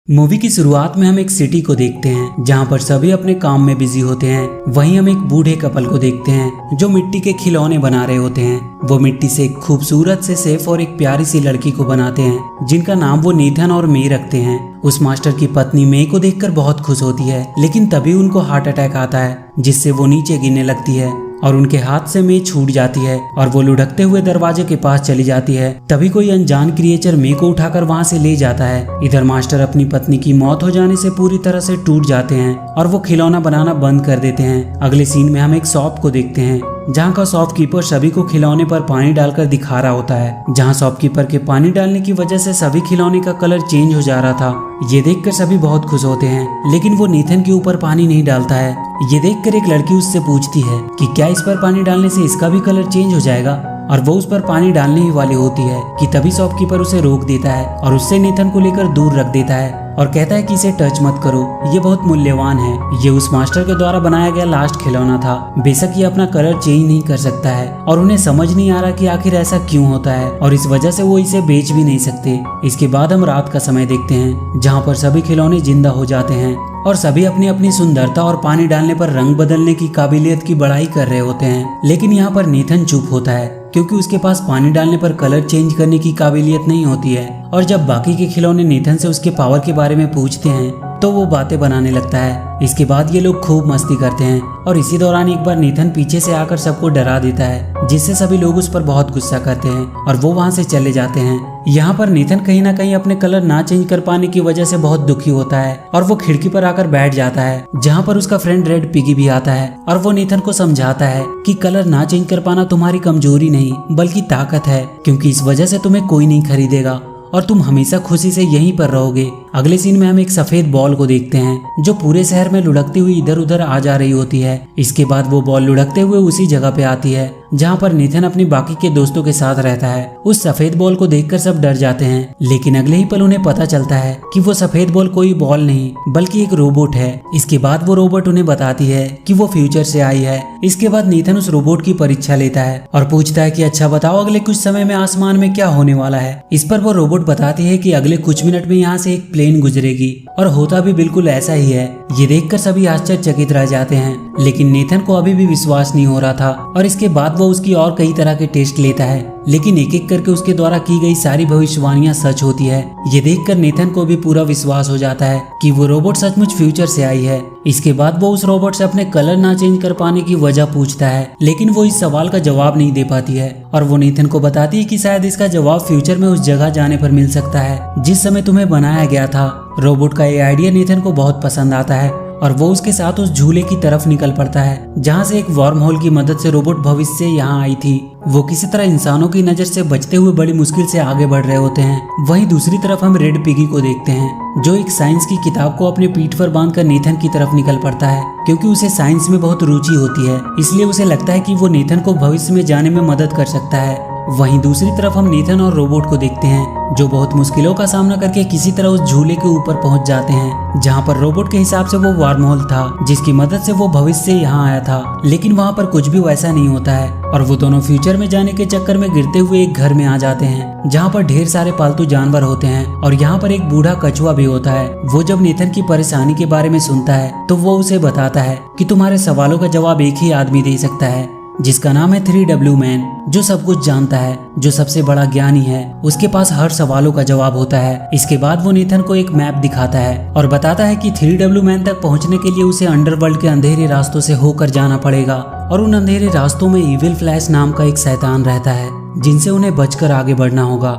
Movie की शुरुआत में हम एक सिटी को देखते हैं जहां पर सभी अपने काम में बिजी होते हैं। वहीं हम एक बूढ़े कपल को देखते हैं जो मिट्टी के खिलौने बना रहे होते हैं। वो मिट्टी से एक खूबसूरत से सेफ और एक प्यारी सी लड़की को बनाते हैं जिनका नाम वो नीथन और मे रखते हैं। उस मास्टर की पत्नी मे को देखकर बहुत खुश होती है, लेकिन तभी उनको हार्ट अटैक आता है जिससे वो नीचे गिरने लगती है और उनके हाथ से मे छूट जाती है और वो लुढ़कते हुए दरवाजे के पास चली जाती है। तभी कोई अनजान क्रिएचर मे को उठाकर वहां से ले जाता है। इधर मास्टर अपनी पत्नी की मौत हो जाने से पूरी तरह से टूट जाते हैं और वो खिलौना बनाना बंद कर देते हैं। अगले सीन में हम एक शॉप को देखते हैं जहाँ का शॉपकीपर सभी को खिलौने पर पानी डालकर दिखा रहा होता है। जहाँ शॉपकीपर के पानी डालने की वजह से सभी खिलौने का कलर चेंज हो जा रहा था। ये देखकर सभी बहुत खुश होते हैं, लेकिन वो नीथन के ऊपर पानी नहीं डालता है। ये देखकर एक लड़की उससे पूछती है कि क्या इस पर पानी डालने से इसका भी कलर चेंज हो जाएगा, और वो उस पर पानी डालने ही वाली होती है कि तभी शॉपकीपर उसे रोक देता है और उससे नीथन को लेकर दूर रख देता है और कहता है कि इसे टच मत करो, ये बहुत मूल्यवान है। ये उस मास्टर के द्वारा बनाया गया लास्ट खिलौना था। बेशक ये अपना कलर चेंज नहीं कर सकता है और उन्हें समझ नहीं आ रहा कि आखिर ऐसा क्यों होता है, और इस वजह से वो इसे बेच भी नहीं सकते। इसके बाद हम रात का समय देखते हैं जहाँ पर सभी खिलौने जिंदा हो जाते हैं और सभी अपनी अपनी सुंदरता और पानी डालने पर रंग बदलने की काबिलियत की बड़ाई कर रहे होते हैं। लेकिन यहाँ पर नीथन चुप होता है क्योंकि उसके पास पानी डालने पर कलर चेंज करने की काबिलियत नहीं होती है। और जब बाकी के खिलौने नीथन से उसके पावर के बारे में पूछते हैं तो वो बातें बनाने लगता है। इसके बाद ये लोग खूब मस्ती करते हैं और इसी दौरान एक बार नीथन पीछे से आकर सबको डरा देता है, जिससे सभी लोग उस पर बहुत गुस्सा करते हैं और वो वहाँ से चले जाते हैं। यहाँ पर नीथन कहीं ना कहीं अपने कलर ना चेंज कर पाने की वजह से बहुत दुखी होता है और वो खिड़की पर आकर बैठ जाता है, जहाँ पर उसका फ्रेंड रेड पिगी भी आता है और वो नीथन को समझाता है कि कलर ना चेंज कर पाना तुम्हारी कमजोरी नहीं बल्कि ताकत है, क्योंकि इस वजह से तुम्हें कोई नहीं खरीदेगा और तुम हमेशा खुशी से यहीं पर रहोगे। अगले सीन में हम एक सफेद बॉल को देखते हैं जो पूरे शहर में लुढ़कती हुई इधर उधर आ जा रही होती है। इसके बाद वो बॉल लुढ़कते हुए उसी जगह पे आती है जहाँ पर नीथन अपनी बाकी के दोस्तों के साथ रहता है। उस सफेद बॉल को देखकर सब डर जाते हैं, लेकिन अगले ही पल उन्हें पता चलता है कि वो सफेद बॉल कोई बॉल नहीं बल्कि एक रोबोट है। इसके बाद वो रोबोट उन्हें बताती है कि वो फ्यूचर से आई है। इसके बाद नीथन उस रोबोट की परीक्षा लेता है और पूछता है कि अच्छा बताओ अगले कुछ समय में आसमान में क्या होने वाला है। इस पर वो रोबोट बताती है कि अगले कुछ मिनट में यहाँ से एक प्लेन गुजरेगी, और होता भी बिल्कुल ऐसा ही है। ये देखकर सभी आश्चर्यचकित रह जाते हैं, लेकिन नीथन को अभी भी विश्वास नहीं हो रहा था और इसके बाद वो उसकी और कई तरह के टेस्ट लेता है, लेकिन एक एक करके उसके द्वारा की गई सारी भविष्यवाणियां सच होती है। ये देखकर नीथन को भी पूरा विश्वास हो जाता है कि वो रोबोट सचमुच फ्यूचर से आई है। इसके बाद वो उस रोबोट से अपने कलर ना चेंज कर पाने की वजह पूछता है, लेकिन वो इस सवाल का जवाब नहीं दे पाती है और वो नीथन को बताती है कि शायद इसका जवाब फ्यूचर में उस जगह जाने पर मिल सकता है जिस समय तुम्हें बनाया गया था। रोबोट का ये आइडिया नीथन को बहुत पसंद आता है और वो उसके साथ उस झूले की तरफ निकल पड़ता है जहाँ से एक वर्म होल की मदद से रोबोट भविष्य से यहाँ आई थी। वो किसी तरह इंसानों की नजर से बचते हुए बड़ी मुश्किल से आगे बढ़ रहे होते हैं। वहीं दूसरी तरफ हम रेड पिगी को देखते हैं जो एक साइंस की किताब को अपने पीठ पर बांधकर नीथन की तरफ निकल पड़ता है, क्योंकि उसे साइंस में बहुत रुचि होती है। इसलिए उसे लगता है कि वो नीथन को भविष्य में जाने में मदद कर सकता है। वहीं दूसरी तरफ हम नीथन और रोबोट को देखते हैं जो बहुत मुश्किलों का सामना करके किसी तरह उस झूले के ऊपर पहुंच जाते हैं, जहां पर रोबोट के हिसाब से वो वार्म होल था जिसकी मदद से वो भविष्य से यहाँ आया था। लेकिन वहां पर कुछ भी वैसा नहीं होता है और वो दोनों फ्यूचर में जाने के चक्कर में गिरते हुए एक घर में आ जाते हैं जहाँ पर ढेर सारे पालतू जानवर होते हैं और यहाँ पर एक बूढ़ा कछुआ भी होता है। वो जब नीथन की परेशानी के बारे में सुनता है तो वो उसे बताता है कि तुम्हारे सवालों का जवाब एक ही आदमी दे सकता है, जिसका नाम है 3W मैन, जो सब कुछ जानता है, जो सबसे बड़ा ज्ञानी है। उसके पास हर सवालों का जवाब होता है। इसके बाद वो नीथन को एक मैप दिखाता है और बताता है कि 3W मैन तक पहुंचने के लिए उसे अंडरवर्ल्ड के अंधेरे रास्तों से होकर जाना पड़ेगा और उन अंधेरे रास्तों में इविल फ्लैश नाम का एक शैतान रहता है जिनसे उन्हें बचकर आगे बढ़ना होगा,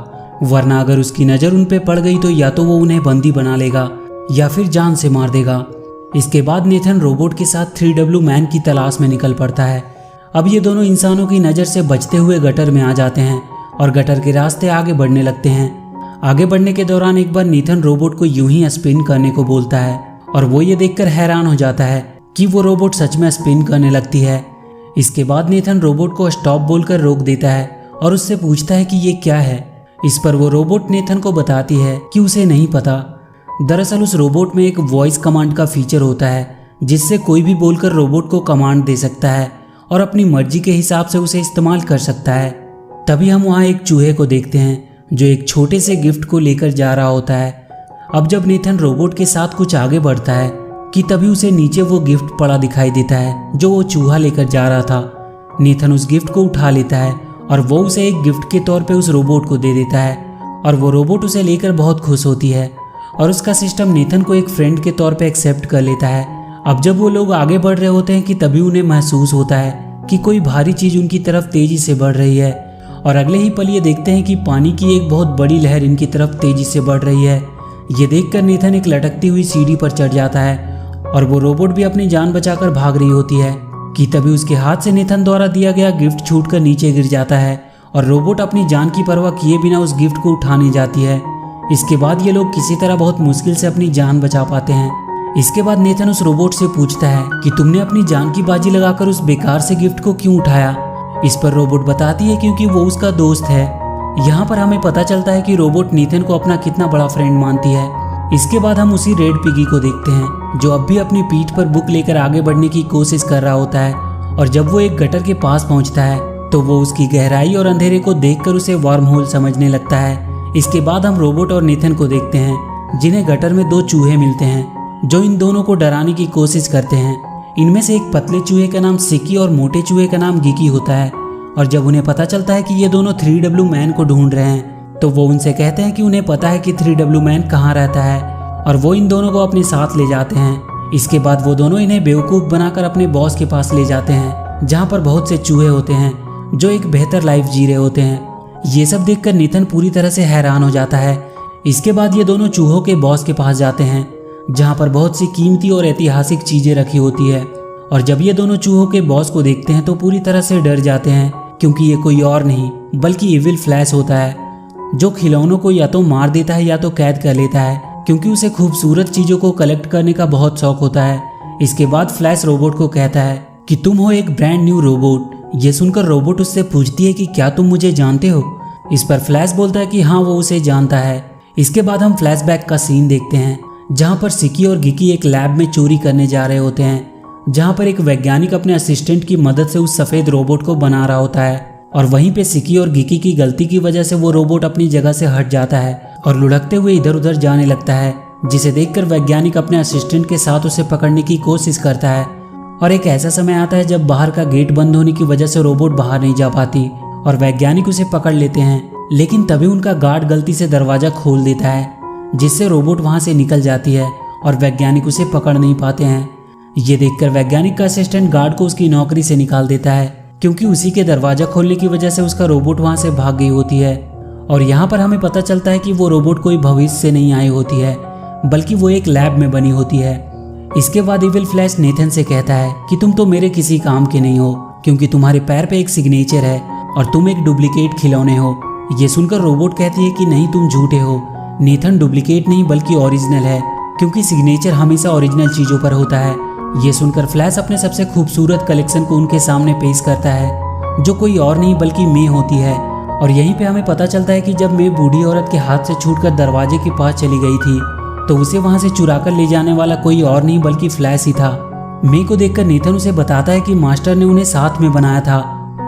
वरना अगर उसकी नजर उन पे पड़ गई तो या तो वो उन्हें बंदी बना लेगा या फिर जान से मार देगा। इसके बाद नीथन रोबोट के साथ 3W मैन की तलाश में निकल पड़ता है। अब ये दोनों इंसानों की नज़र से बचते हुए गटर में आ जाते हैं और गटर के रास्ते आगे बढ़ने लगते हैं। आगे बढ़ने के दौरान एक बार नीथन रोबोट को यूं ही स्पिन करने को बोलता है और वो ये देखकर हैरान हो जाता है कि वो रोबोट सच में स्पिन करने लगती है। इसके बाद नीथन रोबोट को स्टॉप बोलकर रोक देता है और उससे पूछता है कि ये क्या है। इस पर वो रोबोट नीथन को बताती है कि उसे नहीं पता। दरअसल उस रोबोट में एक वॉइस कमांड का फीचर होता है जिससे कोई भी बोलकर रोबोट को कमांड दे सकता है और अपनी मर्जी के हिसाब से उसे इस्तेमाल कर सकता है। तभी हम वहाँ एक चूहे को देखते हैं जो एक छोटे से गिफ्ट को लेकर जा रहा होता है। अब जब नेथन रोबोट के साथ कुछ आगे बढ़ता है कि तभी उसे नीचे वो गिफ्ट पड़ा दिखाई देता है जो वो चूहा लेकर जा रहा था। नेथन उस गिफ्ट को उठा लेता है और वो उसे एक गिफ्ट के तौर पे उस रोबोट को दे देता है और वो रोबोट उसे लेकर बहुत खुश होती है और उसका सिस्टम नेथन को एक फ्रेंड के तौर पे एक्सेप्ट कर लेता है। अब जब वो लोग आगे बढ़ रहे होते हैं कि तभी उन्हें महसूस होता है कि कोई भारी चीज उनकी तरफ तेजी से बढ़ रही है और अगले ही पल ये देखते हैं कि पानी की एक बहुत बड़ी लहर इनकी तरफ तेजी से बढ़ रही है। ये देखकर नेथन एक लटकती हुई सीढ़ी पर चढ़ जाता है और वो रोबोट भी अपनी जान बचाकर भाग रही होती है कि तभी उसके हाथ से नेथन द्वारा दिया गया गिफ्ट छूटकर नीचे गिर जाता है और रोबोट अपनी जान की परवाह किए बिना उस गिफ्ट को उठाने जाती है। इसके बाद ये लोग किसी तरह बहुत मुश्किल से अपनी जान बचा पाते हैं। इसके बाद नेथन उस रोबोट से पूछता है कि तुमने अपनी जान की बाजी लगाकर उस बेकार से गिफ्ट को क्यों उठाया। इस पर रोबोट बताती है क्योंकि वो उसका दोस्त है। यहाँ पर हमें पता चलता है कि रोबोट नेथन को अपना कितना बड़ा फ्रेंड मानती है। इसके बाद हम उसी रेड पिगी को देखते हैं जो अब भी अपनी पीठ पर बुक लेकर आगे बढ़ने की कोशिश कर रहा होता है और जब वो एक गटर के पास पहुंचता है तो वो उसकी गहराई और अंधेरे को देखकर उसे वार्म होल समझने लगता है। इसके बाद हम रोबोट और नेथन को देखते हैं जिन्हें गटर में दो चूहे मिलते हैं जो इन दोनों को डराने की कोशिश करते हैं। इनमें से एक पतले चूहे का नाम सिकी और मोटे चूहे का नाम गिकी होता है और जब उन्हें पता चलता है कि ये दोनों 3W मैन को ढूंढ रहे हैं तो वो उनसे कहते हैं कि उन्हें पता है कि 3W मैन कहाँ रहता है और वो इन दोनों को अपने साथ ले जाते हैं। इसके बाद वो दोनों इन्हें बेवकूफ़ बनाकर अपने बॉस के पास ले जाते हैं जहाँ पर बहुत से चूहे होते हैं जो एक बेहतर लाइफ जी रहे होते हैं। ये सब देखकर नेथन पूरी तरह से हैरान हो जाता है। इसके बाद ये दोनों चूहों के बॉस के पास जाते हैं जहाँ पर बहुत सी कीमती और ऐतिहासिक चीजें रखी होती है और जब ये दोनों चूहों के बॉस को देखते हैं तो पूरी तरह से डर जाते हैं क्योंकि ये कोई और नहीं बल्कि इविल फ्लैश होता है जो खिलौनों को या तो मार देता है या तो कैद कर लेता है क्योंकि उसे खूबसूरत चीजों को कलेक्ट करने का बहुत शौक होता है। इसके बाद फ्लैश रोबोट को कहता है कि तुम हो एक ब्रांड न्यू रोबोट। ये सुनकर रोबोट उससे पूछती है कि क्या तुम मुझे जानते हो। इस पर फ्लैश बोलता है कि हाँ वो उसे जानता है। इसके बाद हम फ्लैशबैक का सीन देखते हैं जहाँ पर सिकी और गिकी एक लैब में चोरी करने जा रहे होते हैं जहाँ पर एक वैज्ञानिक अपने असिस्टेंट की मदद से उस सफेद रोबोट को बना रहा होता है और वहीं पे सिकी और गिकी की गलती की वजह से वो रोबोट अपनी जगह से हट जाता है और लुढ़कते हुए इधर उधर जाने लगता है जिसे देखकर वैज्ञानिक अपने असिस्टेंट के साथ उसे पकड़ने की कोशिश करता है। और एक ऐसा समय आता है जब बाहर का गेट बंद होने की वजह से रोबोट बाहर नहीं जा पाती और वैज्ञानिक उसे पकड़ लेते हैं लेकिन तभी उनका गार्ड गलती से दरवाजा खोल देता है जिससे रोबोट वहां से निकल जाती है और वैज्ञानिक उसे पकड़ नहीं पाते हैं। ये देखकर वैज्ञानिक का असिस्टेंट गार्ड को उसकी नौकरी से निकाल देता है क्योंकि उसी के दरवाजा खोलने की वजह से उसका रोबोट वहां से भाग गई होती है। और यहाँ पर हमें पता चलता है कि वो रोबोट कोई भविष्य से नहीं आई होती है बल्कि वो एक लैब में बनी होती है। इसके बाद इविल फ्लैश नेथन से कहता है कि तुम तो मेरे किसी काम के नहीं हो क्योंकि तुम्हारे पैर पे एक सिग्नेचर है और तुम एक डुप्लीकेट खिलौने हो। ये सुनकर रोबोट कहती है कि नहीं तुम झूठे हो, नेथन डुप्लीकेट नहीं बल्कि ओरिजिनल है क्योंकि सिग्नेचर हमेशा ओरिजिनल चीजों पर होता है। ये सुनकर फ्लैश अपने सबसे खूबसूरत कलेक्शन को उनके सामने पेश करता है जो कोई और नहीं बल्कि मे होती है। और यहीं पे हमें पता चलता है कि जब मे बूढ़ी औरत के हाथ से छूटकर दरवाजे के पास चली गई थी तो उसे वहां से चुरा कर ले जाने वाला कोई और नहीं बल्कि फ्लैश ही था। मे को देखकर नेथन उसे बताता है कि मास्टर ने उन्हें साथ में बनाया था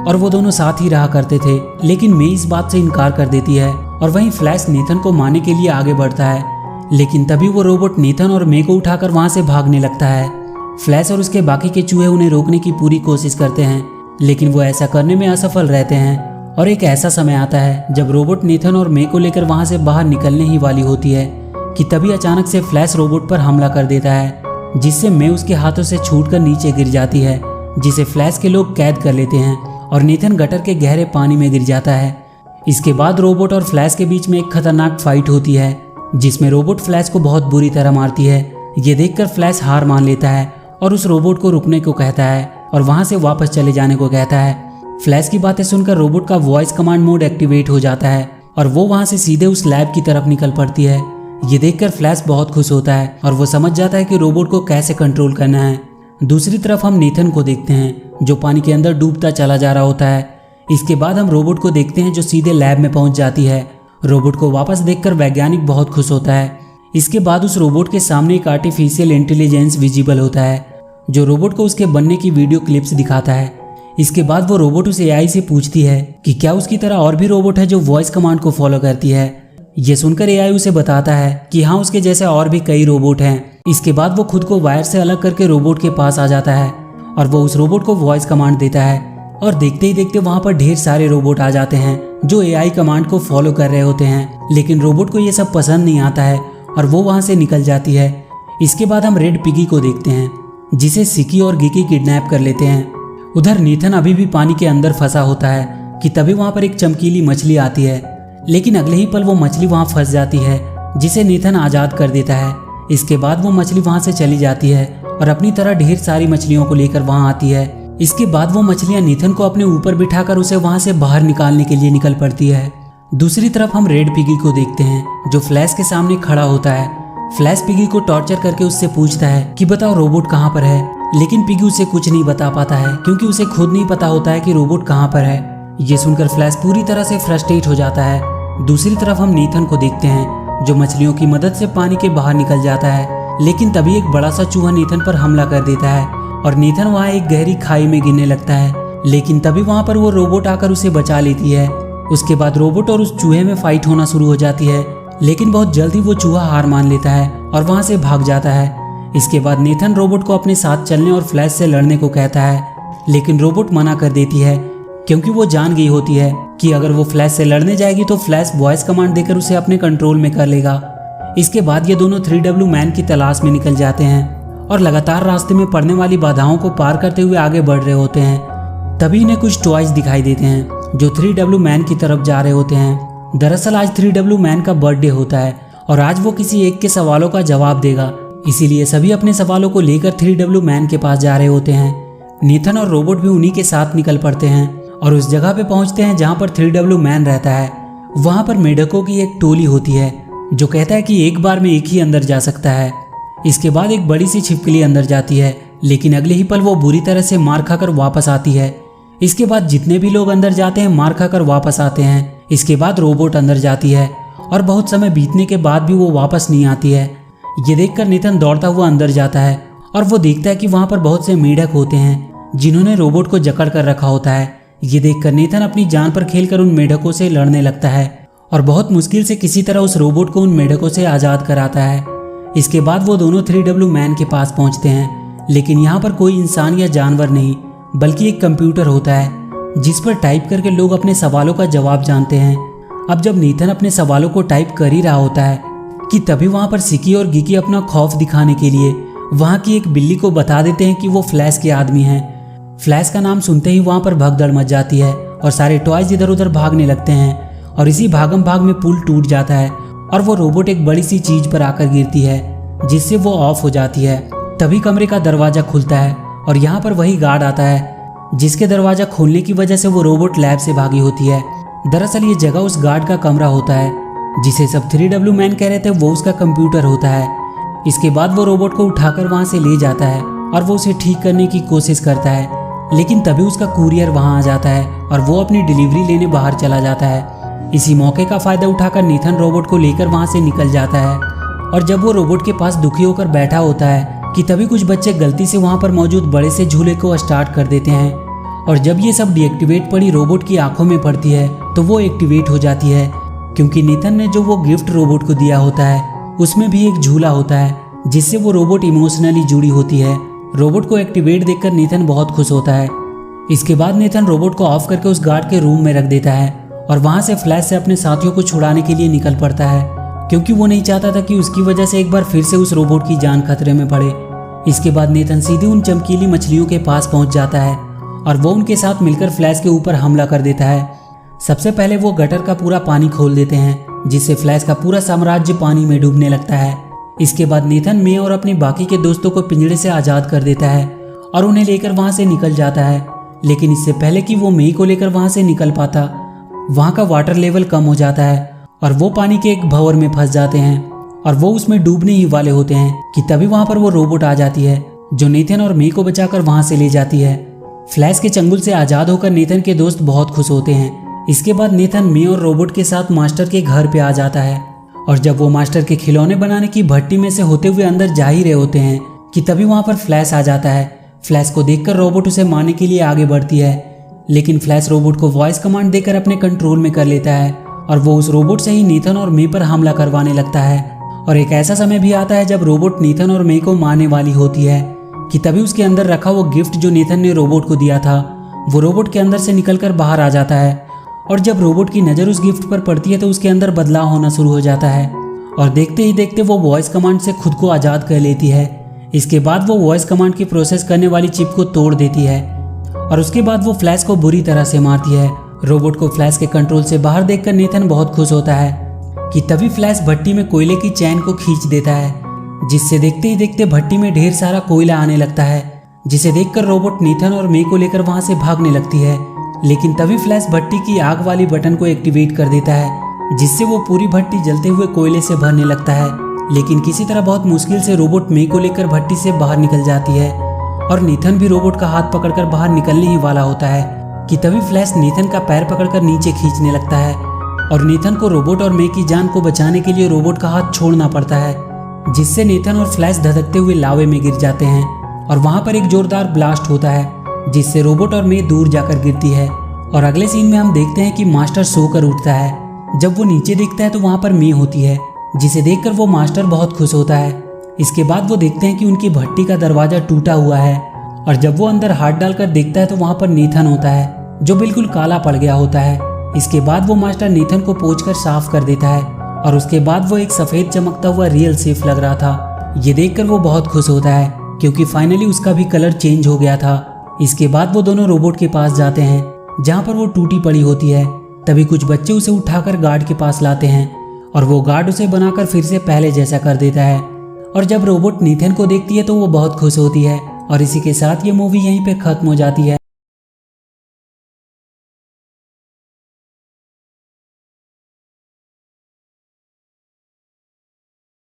और वो दोनों साथ ही रहा करते थे, लेकिन मे इस बात से इनकार कर देती है और वहीं फ्लैश नेथन को मारने के लिए आगे बढ़ता है लेकिन तभी वो रोबोट नेथन और मे को उठाकर वहां से भागने लगता है। फ्लैश और उसके बाकी के चूहे उन्हें रोकने की पूरी कोशिश करते हैं लेकिन वो ऐसा करने में असफल रहते हैं। और एक ऐसा समय आता है जब रोबोट नेथन और मे को लेकर वहां से बाहर निकलने ही वाली होती है कि तभी अचानक से फ्लैश रोबोट पर हमला कर देता है जिससे मे उसके हाथों से छूटकर नीचे गिर जाती है जिसे फ्लैश के लोग कैद कर लेते हैं और नेथन गटर के गहरे पानी में गिर जाता है। इसके बाद रोबोट और फ्लैश के बीच में एक खतरनाक फाइट होती है जिसमें रोबोट फ्लैश को बहुत बुरी तरह मारती है। ये देखकर फ्लैश हार मान लेता है और उस रोबोट को रुकने को कहता है और वहां से वापस चले जाने को कहता है। फ्लैश की बातें सुनकर रोबोट का वॉइस कमांड मोड एक्टिवेट हो जाता है और वो वहां से सीधे उस लैब की तरफ निकल पड़ती है। ये देखकर फ्लैश बहुत खुश होता है और वो समझ जाता है कि रोबोट को कैसे कंट्रोल करना है। दूसरी तरफ हम नेथन को देखते हैं जो पानी के अंदर डूबता चला जा रहा होता है। इसके बाद हम रोबोट को देखते हैं जो सीधे लैब में पहुंच जाती है। रोबोट को वापस देखकर वैज्ञानिक बहुत खुश होता है। इसके बाद उस रोबोट के सामने एक आर्टिफिशियल इंटेलिजेंस विजिबल होता है जो रोबोट को उसके बनने की वीडियो क्लिप्स दिखाता है। इसके बाद वो रोबोट उस एआई से पूछती है कि क्या उसकी तरह और भी रोबोट है जो वॉइस कमांड को फॉलो करती है। ये सुनकर एआई उसे बताता है कि हाँ, उसके जैसे और भी कई रोबोट हैं। इसके बाद वो खुद को वायर से अलग करके रोबोट के पास आ जाता है और वो उस रोबोट को वॉइस कमांड देता है और देखते ही देखते वहाँ पर ढेर सारे रोबोट आ जाते हैं जो एआई कमांड को फॉलो कर रहे होते हैं। लेकिन रोबोट को ये सब पसंद नहीं आता है और वो वहाँ से निकल जाती है। इसके बाद हम रेड पिगी को देखते हैं जिसे सिकी और गिकी किडनैप कर लेते हैं। उधर नीथन अभी भी पानी के अंदर फंसा होता है कि तभी वहाँ पर एक चमकीली मछली आती है, लेकिन अगले ही पल वो मछली वहाँ फंस जाती है जिसे नीथन आज़ाद कर देता है। इसके बाद वो मछली वहाँ से चली जाती है और अपनी तरह ढेर सारी मछलियों को लेकर वहाँ आती है। इसके बाद वो मछलियाँ नीथन को अपने ऊपर बिठाकर उसे वहाँ से बाहर निकालने के लिए निकल पड़ती है। दूसरी तरफ हम रेड पिगी को देखते हैं जो फ्लैश के सामने खड़ा होता है। फ्लैश पिगी को टॉर्चर करके उससे पूछता है कि बताओ रोबोट कहाँ पर है, लेकिन पिगी उसे कुछ नहीं बता पाता है क्योंकि उसे खुद नहीं पता होता है कि रोबोट कहाँ पर है। ये सुनकर फ्लैश पूरी तरह से फ्रस्ट्रेट हो जाता है। दूसरी तरफ हम नीथन को देखते हैं जो मछलियों की मदद से पानी के बाहर निकल जाता है, लेकिन तभी एक बड़ा सा चूहा नीथन पर हमला कर देता है और नीथन वहाँ एक गहरी खाई में गिरने लगता है। लेकिन तभी वहाँ पर वो रोबोट आकर उसे बचा लेती है। उसके बाद रोबोट और उस चूहे में फाइट होना शुरू हो जाती है, लेकिन बहुत जल्दी वो चूहा हार मान लेता है और वहाँ से भाग जाता है। इसके बाद नीथन रोबोट को अपने साथ चलने और फ्लैश से लड़ने को कहता है, लेकिन रोबोट मना कर देती है क्योंकि वो जान गई होती है कि अगर वो फ्लैश से लड़ने जाएगी तो फ्लैश वॉइस कमांड देकर उसे अपने कंट्रोल में कर लेगा। इसके बाद ये दोनों 3W मैन की तलाश में निकल जाते हैं और लगातार रास्ते में पड़ने वाली बाधाओं को पार करते हुए आगे बढ़ रहे होते हैं। तभी इन्हें कुछ टॉयज दिखाई देते हैं जो 3W मैन की तरफ जा रहे होते हैं। दरअसल आज 3W मैन का बर्थडे होता है और आज वो किसी एक के सवालों का जवाब देगा, इसीलिए सभी अपने सवालों को लेकर 3W मैन के पास जा रहे होते हैं। नीथन और रोबोट भी उन्हीं के साथ निकल पड़ते हैं और उस जगह पे पहुंचते हैं जहां पर 3W मैन रहता है। वहां पर मेढकों की एक टोली होती है जो कहता है कि एक बार में एक ही अंदर जा सकता है। इसके बाद एक बड़ी सी छिपकली अंदर जाती है, लेकिन अगले ही पल वो बुरी तरह से मार खाकर वापस आती है। इसके बाद जितने भी लोग अंदर जाते हैं मार खाकर वापस आते हैं। इसके बाद रोबोट अंदर जाती है और बहुत समय बीतने के बाद भी वो वापस नहीं आती है। ये देखकर नीथन दौड़ता हुआ अंदर जाता है और वो देखता है कि वहां पर बहुत से मेढक होते हैं जिन्होंने रोबोट को जकड़ कर रखा होता है। ये देखकर नीथन अपनी जान पर खेलकर उन मेढकों से लड़ने लगता है और बहुत मुश्किल से किसी तरह उस रोबोट को उन मेढकों से आज़ाद कराता है। इसके बाद वो दोनों 3W मैन के पास पहुंचते हैं, लेकिन यहाँ पर कोई इंसान या जानवर नहीं बल्कि एक कंप्यूटर होता है जिस पर टाइप करके लोग अपने सवालों का जवाब जानते हैं। अब जब नीथन अपने सवालों को टाइप कर ही रहा होता है कि तभी वहाँ पर सिकी और गिकी अपना खौफ दिखाने के लिए वहाँ की एक बिल्ली को बता देते हैं कि वो फ्लैश के आदमी हैं। फ्लैश का नाम सुनते ही वहाँ पर भगदड़ मच जाती है और सारे टॉयज इधर उधर भागने लगते हैं और इसी भागम भाग में पुल टूट जाता है और वो रोबोट एक बड़ी सी चीज पर आकर गिरती है जिससे वो ऑफ हो जाती है। तभी कमरे का दरवाजा खुलता है और यहाँ पर वही गार्ड आता है जिसके दरवाजा खोलने की वजह से वो रोबोट लैब से भागी होती है। दरअसल ये जगह उस गार्ड का कमरा होता है जिसे सब 3W मैन कह रहे थे वो उसका कंप्यूटर होता है। इसके बाद वो रोबोट को उठाकर वहाँ से ले जाता है और वो उसे ठीक करने की कोशिश करता है, लेकिन तभी उसका कुरियर वहाँ आ जाता है और वो अपनी डिलीवरी लेने बाहर चला जाता है। इसी मौके का फायदा उठाकर नीथन रोबोट को लेकर वहाँ से निकल जाता है और जब वो रोबोट के पास दुखी होकर बैठा होता है कि तभी कुछ बच्चे गलती से वहाँ पर मौजूद बड़े से झूले को स्टार्ट कर देते हैं और जब ये सब डीएक्टिवेट पड़ी रोबोट की आंखों में पड़ती है तो वो एक्टिवेट हो जाती है क्योंकि नीथन ने जो वो गिफ्ट रोबोट को दिया होता है उसमें भी एक झूला होता है जिससे वो रोबोट इमोशनली जुड़ी होती है। रोबोट को एक्टिवेट देखकर नीथन बहुत खुश होता है। इसके बाद नीथन रोबोट को ऑफ करके उस गार्ड के रूम में रख देता है और वहां से फ्लैश से अपने साथियों को छुड़ाने के लिए निकल पड़ता है क्योंकि वो नहीं चाहता था कि उसकी वजह से एक बार फिर से उस रोबोट की जान खतरे में पड़े। इसके बाद नीथन सीधे उन चमकीली मछलियों के पास पहुंच जाता है और वो उनके साथ मिलकर फ्लैश के ऊपर हमला कर देता है। सबसे पहले वो गटर का पूरा पानी खोल देते हैं जिससे फ्लैश का पूरा साम्राज्य पानी में डूबने लगता है। इसके बाद नीथन मे और अपने बाकी के दोस्तों को पिंजड़े से आज़ाद कर देता है और उन्हें लेकर वहां से निकल जाता है, लेकिन इससे पहले कि वो मे को लेकर वहां से निकल पाता वहां का वाटर लेवल कम हो जाता है और वो पानी के एक भंवर में फंस जाते हैं और वो उसमें डूबने ही वाले होते हैं कि तभी वहां पर वो रोबोट आ जाती है जो नीथन और मे को बचाकर वहां से ले जाती है। फ्लैश के चंगुल से आज़ाद होकर नीथन के दोस्त बहुत खुश होते हैं। इसके बाद नीथन मे और रोबोट के साथ मास्टर के घर पे आ जाता है और जब वो मास्टर के खिलौने बनाने की भट्टी में से होते हुए अंदर जा ही रहे होते हैं कि तभी वहां पर फ्लैश आ जाता है। फ्लैश को देखकर रोबोट उसे मारने के लिए आगे बढ़ती है, लेकिन फ्लैश रोबोट को वॉइस कमांड देकर अपने कंट्रोल में कर लेता है और वो उस रोबोट से ही नीथन और मे पर हमला करवाने लगता है। और एक ऐसा समय भी आता है जब रोबोट नीथन और मे को मारने वाली होती है कि तभी उसके अंदर रखा वो गिफ्ट जो नीथन ने रोबोट को दिया था वो रोबोट के अंदर से निकलकर बाहर आ जाता है। और जब रोबोट की नज़र उस गिफ्ट पर पड़ती है तो उसके अंदर बदलाव होना शुरू हो जाता है और देखते ही देखते वो वॉइस कमांड से खुद को आज़ाद कर लेती है। इसके बाद वो वॉइस कमांड की प्रोसेस करने वाली चिप को तोड़ देती है और उसके बाद वो फ्लैश को बुरी तरह से मारती है। रोबोट को फ्लैश के कंट्रोल से बाहर देखकर नीथन बहुत खुश होता है कि तभी फ्लैश भट्टी में कोयले की चैन को खींच देता है, जिससे देखते ही देखते भट्टी में ढेर सारा कोयला आने लगता है, जिसे देखकर रोबोट नीथन और मे को लेकर वहां से भागने लगती है। लेकिन तभी फ्लैश भट्टी की आग वाली बटन को एक्टिवेट कर देता है, जिससे वो पूरी भट्टी जलते हुए कोयले से भरने लगता है। लेकिन किसी तरह बहुत मुश्किल से रोबोट मे को लेकर भट्टी से बाहर निकल जाती है और नीथन भी रोबोट का हाथ पकड़कर बाहर निकलने ही वाला होता है कि तभी फ्लैश नीथन का पैर पकड़कर नीचे खींचने लगता है और नीथन को रोबोट और मे की जान को बचाने के लिए रोबोट का हाथ छोड़ना पड़ता है, जिससे नीथन और फ्लैश धधकते हुए लावे में गिर जाते हैं और वहां पर एक जोरदार ब्लास्ट होता है, जिससे रोबोट और मे दूर जाकर गिरती है। और अगले सीन में हम देखते हैं कि मास्टर सोकर उठता है। जब वो नीचे देखता है तो वहां पर मे होती है, जिसे देखकर वो मास्टर बहुत खुश होता है। इसके बाद वो देखते हैं कि उनकी भट्टी का दरवाजा टूटा हुआ है और जब वो अंदर हाथ डालकर देखता है तो वहां पर नीथन होता है जो बिल्कुल काला पड़ गया होता है। इसके बाद वो मास्टर नीथन को पोंछकर साफ कर देता है और उसके बाद वो एक सफेद चमकता हुआ रियल सेफ लग रहा था। ये देखकर वो बहुत खुश होता है क्योंकि फाइनली उसका भी कलर चेंज हो गया था। इसके बाद वो दोनों रोबोट के पास जाते हैं जहाँ पर वो टूटी पड़ी होती है। तभी कुछ बच्चे उसे उठाकर गार्ड के पास लाते हैं और वो गार्ड उसे बनाकर फिर से पहले जैसा कर देता है। और जब रोबोट नीथन को देखती है तो वो बहुत खुश होती है। और इसी के साथ ये मूवी यहीं पे खत्म हो जाती है।